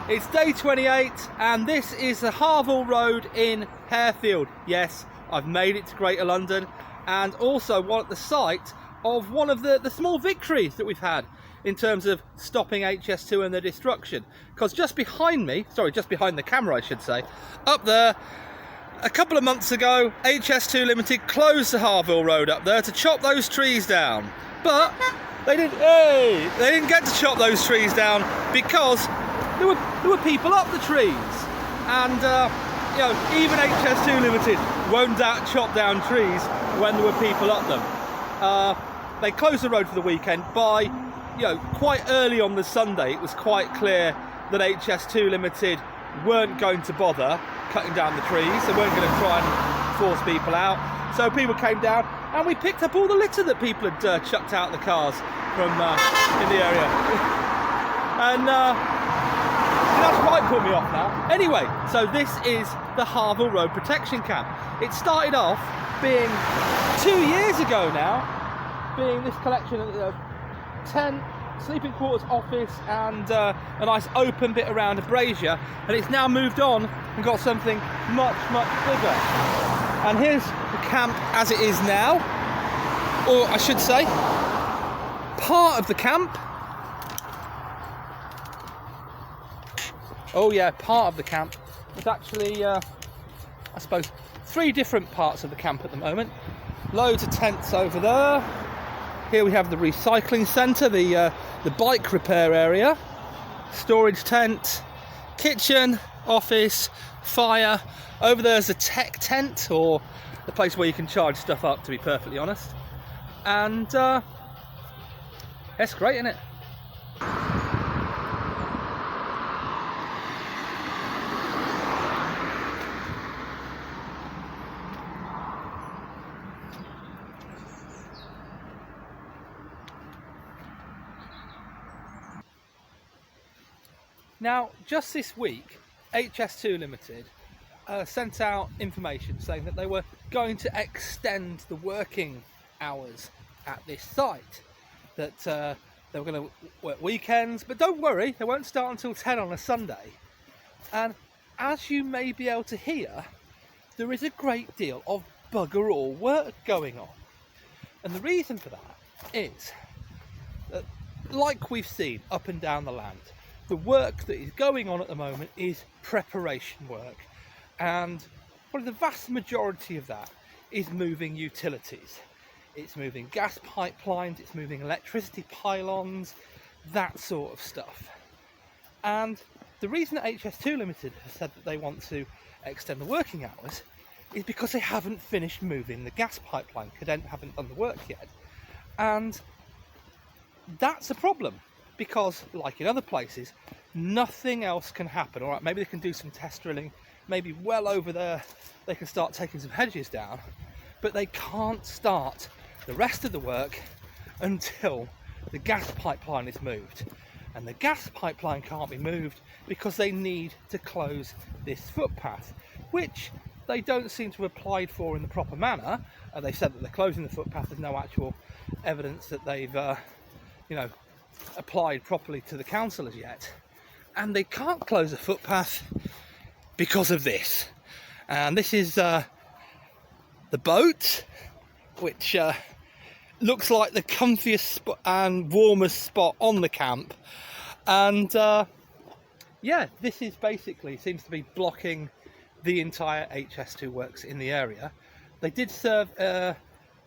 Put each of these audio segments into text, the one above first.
It's day 28 and this is the Harvil Road in Harefield. Yes, I've made it to Greater London, and also the site of one of the small victories that we've had in terms of stopping HS2 and their destruction. Because just behind me, sorry, just behind the camera I should say, up there, a couple of months ago, HS2 Ltd closed the Harvil Road up there to chop those trees down. But they didn't get to chop those trees down because there were people up the trees, and you know, even HS2 Ltd won't chop down trees when there were people up them. They closed the road for the weekend. By, you know, quite early on the Sunday, it was quite clear that HS2 Ltd weren't going to bother cutting down the trees. They weren't going to try and force people out. So people came down, and we picked up all the litter that people had chucked out the cars from in the area. And that's quite put me off now. Anyway, so this is the Harvil Road Protection Camp. It started off being 2 years ago now, being this collection of 10 sleeping quarters, office, and a nice open bit around a brazier, and it's now moved on and got something much bigger. And here's the camp as it is now, or I should say part of the camp. Oh yeah, part of the camp. There's actually I suppose 3 different parts of the camp at the moment. Loads of tents over there. Here we have the recycling centre, the bike repair area, storage tent, kitchen, office, fire. Over there's a tech tent, or the place where you can charge stuff up, to be perfectly honest. And that's great, isn't it? Now, just this week, HS2 Ltd sent out information saying that they were going to extend the working hours at this site. That they were going to work weekends, but don't worry, they won't start until 10 on a Sunday. And as you may be able to hear, there is a great deal of bugger all work going on. And the reason for that is that, like we've seen up and down the land, the work that is going on at the moment is preparation work, and probably the vast majority of that is moving utilities. It's moving gas pipelines, it's moving electricity pylons, that sort of stuff. And the reason that HS2 Ltd has said that they want to extend the working hours is because they haven't finished moving the gas pipeline. Cadent haven't done the work yet, and that's a problem. Because, like in other places, nothing else can happen. All right, maybe they can do some test drilling, maybe well over there they can start taking some hedges down, but they can't start the rest of the work until the gas pipeline is moved. And the gas pipeline can't be moved because they need to close this footpath, which they don't seem to have applied for in the proper manner. They said that they're closing the footpath. There's no actual evidence that they've, you know, applied properly to the council as yet, and they can't close a footpath because of this. And this is the boat, which looks like the comfiest and warmest spot on the camp. And yeah, this is basically seems to be blocking the entire HS2 works in the area. They did serve an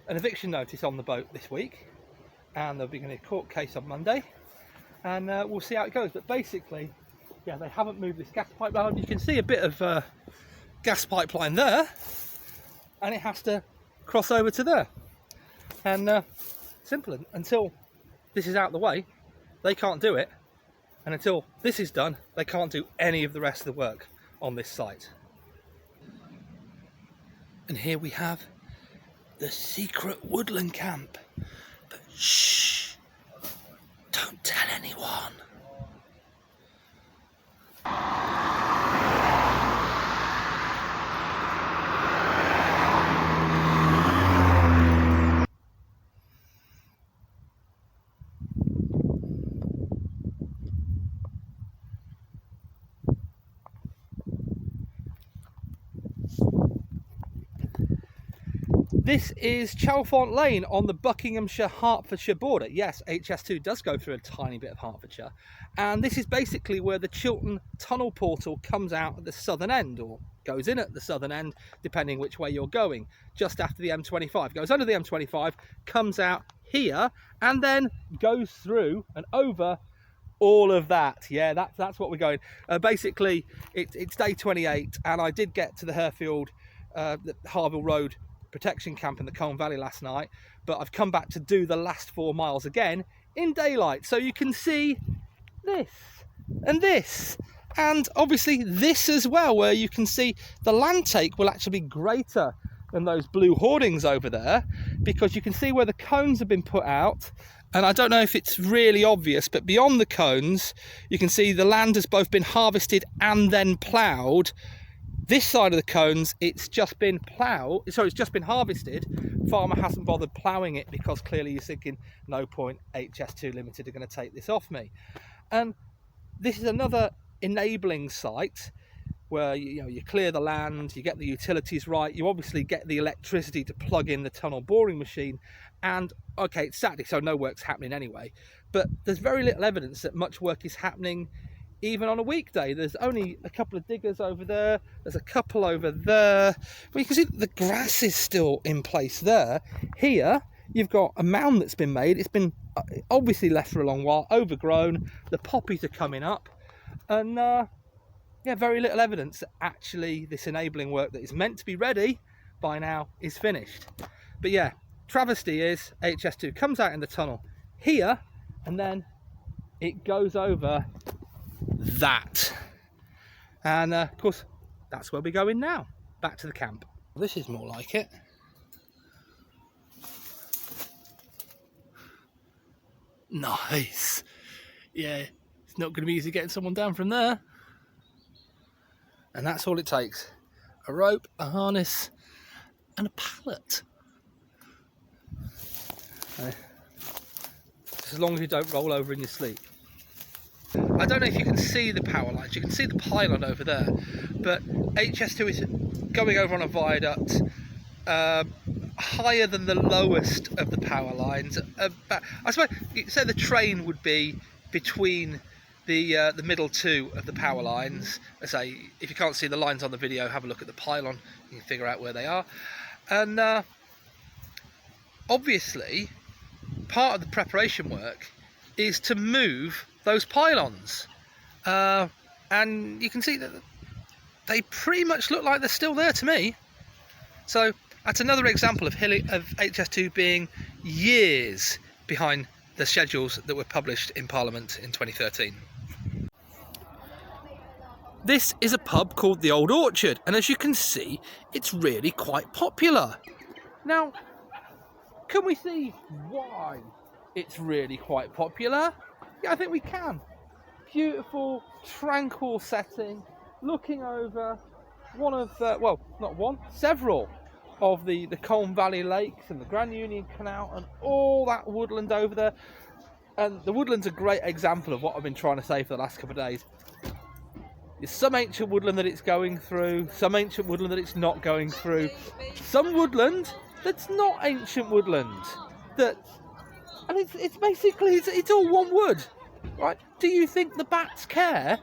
eviction notice on the boat this week, and they'll be in a court case on Monday, and we'll see how it goes. But basically, yeah, they haven't moved this gas pipeline. You can see a bit of gas pipeline there, and it has to cross over to there. And simple, until this is out of the way, they can't do it, and until this is done, they can't do any of the rest of the work on this site. And here we have the secret woodland camp. But shh, don't tell anyone. This is Chalfont Lane on the Buckinghamshire-Hertfordshire border. Yes, HS2 does go through a tiny bit of Hertfordshire. And this is basically where the Chiltern Tunnel Portal comes out at the southern end, or goes in at the southern end, depending which way you're going, just after the M25. Goes under the M25, comes out here, and then goes through and over all of that. Yeah, that's what we're going. Basically, it's day 28, and I did get to the Harefield, the Harvil Road protection camp in the Colne Valley last night, but I've come back to do the last 4 miles again in daylight, so you can see this and this, and obviously this as well, where you can see the land take will actually be greater than those blue hoardings over there, because you can see where the cones have been put out. And I don't know if it's really obvious, but beyond the cones you can see the land has both been harvested and then ploughed. This side of the cones, it's just been it's just been harvested. Farmer hasn't bothered ploughing it because clearly he's thinking, no point, HS2 Ltd are going to take this off me. And this is another enabling site where you clear the land, you get the utilities right, you obviously get the electricity to plug in the tunnel boring machine, and okay, it's Saturday, so no work's happening anyway, but there's very little evidence that much work is happening even on a weekday. There's only a couple of diggers over there, there's a couple over there, but you can see the grass is still in place there. Here you've got a mound that's been made. It's been obviously left for a long while, overgrown, the poppies are coming up, and yeah, very little evidence that actually this enabling work that is meant to be ready by now is finished. But yeah, travesty is HS2 comes out in the tunnel here, and then it goes over that, and of course that's where we're going now, back to the camp. This is more like it. Nice. Yeah, it's not going to be easy getting someone down from there, and that's all it takes: a rope, a harness and a pallet. Just as long as you don't roll over in your sleep. I don't know if you can see the power lines, you can see the pylon over there, but HS2 is going over on a viaduct higher than the lowest of the power lines. I suppose you could say the train would be between the middle two of the power lines. I say, if you can't see the lines on the video, have a look at the pylon, you can figure out where they are. And obviously part of the preparation work is to move those pylons, and you can see that they pretty much look like they're still there to me. So that's another example of HS2 being years behind the schedules that were published in Parliament in 2013. This is a pub called the Old Orchard, and as you can see, it's really quite popular. Now, can we see why it's really quite popular? Yeah, I think we can. Beautiful, tranquil setting, looking over one of the, well, not one, several of the Colne Valley lakes and the Grand Union Canal and all that woodland over there. And the woodland's a great example of what I've been trying to say for the last couple of days. There's some ancient woodland that it's going through, some ancient woodland that it's not going through, some woodland that's not ancient woodland, and it's basically, it's all one wood, right? Do you think the bats care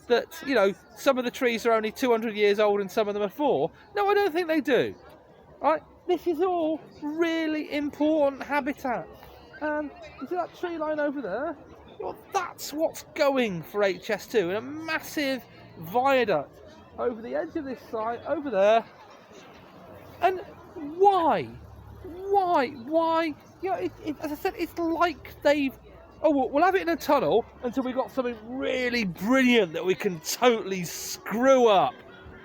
that, you know, some of the trees are only 200 years old and some of them are 4? No, I don't think they do, right? This is all really important habitat. And you see that tree line over there? Well, that's what's going for HS2, and a massive viaduct over the edge of this site over there. And why? You know, as I said, it's like they've, oh, well, we'll have it in a tunnel until we've got something really brilliant that we can totally screw up.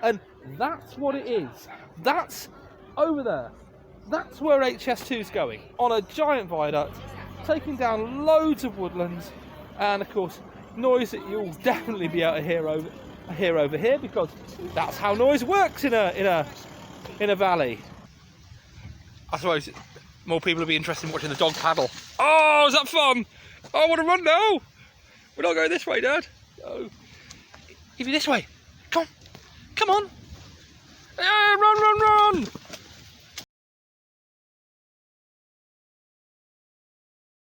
And that's what it is. That's over there. That's where HS2's going, on a giant viaduct, taking down loads of woodlands, and of course noise that you'll definitely be able to hear over here, because that's how noise works in a valley. I suppose more people will be interested in watching the dog paddle. Oh, is that fun? Oh, I want to run now. We're not going this way, Dad. Oh, Eevee, this way. Come on. Run.